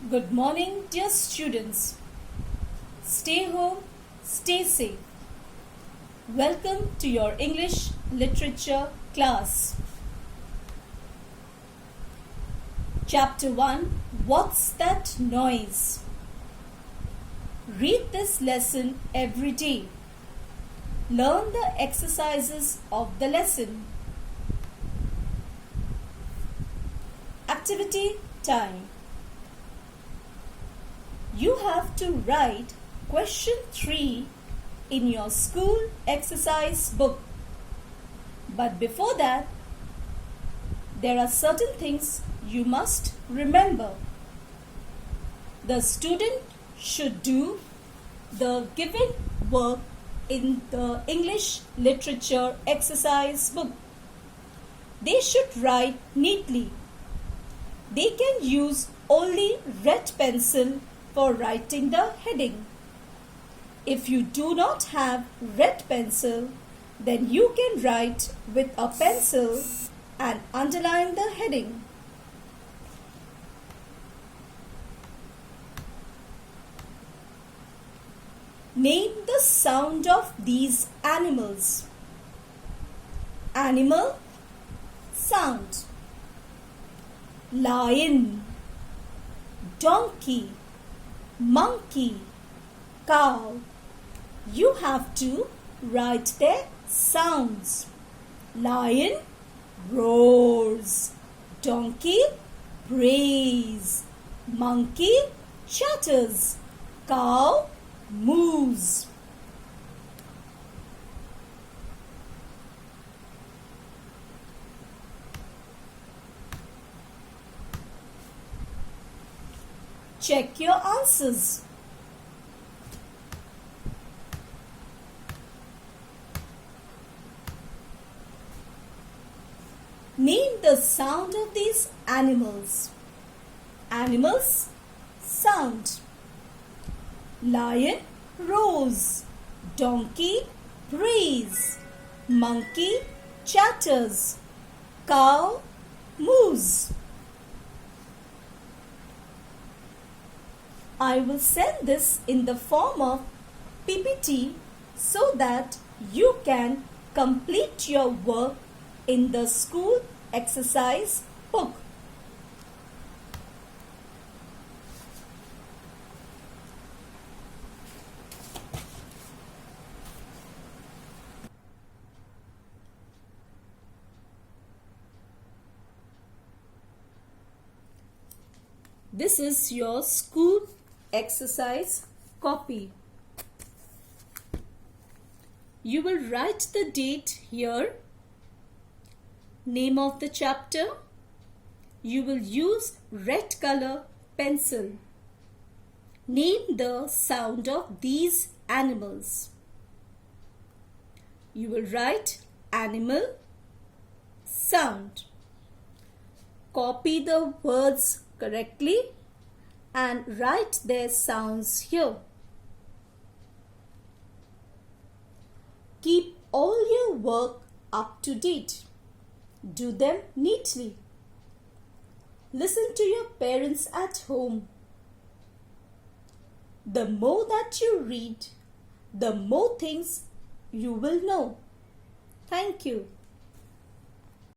Good morning, dear students. Stay home, stay safe. Welcome to your English literature class. Chapter 1 What's That Noise? Read this lesson every day. Learn the exercises of the lesson. Activity time. You have to write question 3 in your school exercise book. But before that, there are certain things you must remember. The student should do the given work in the English literature exercise book. They should write neatly. They can use only red pencil for writing the heading. If you do not have red pencil, then you can write with a pencil and underline the heading. Name the sound of these animals. Animal sound. Lion, donkey, monkey, cow. You have to write their sounds. Lion roars, donkey brays, monkey chatters, cow moves. Check your answers. Name the sound of these animals. Animals sound. Lion roars, donkey brays, monkey chatters, cow moves. I will send this in the form of PPT so that you can complete your work in the school exercise book. This is your school exercise copy. You will write the date here, name of the chapter. You will use red color pencil. Name the sound of these animals. You will write animal sound. Copy the words correctly and write their sounds here. Keep all your work up to date. Do them neatly. Listen to your parents at home. The more that you read, the more things you will know. Thank you.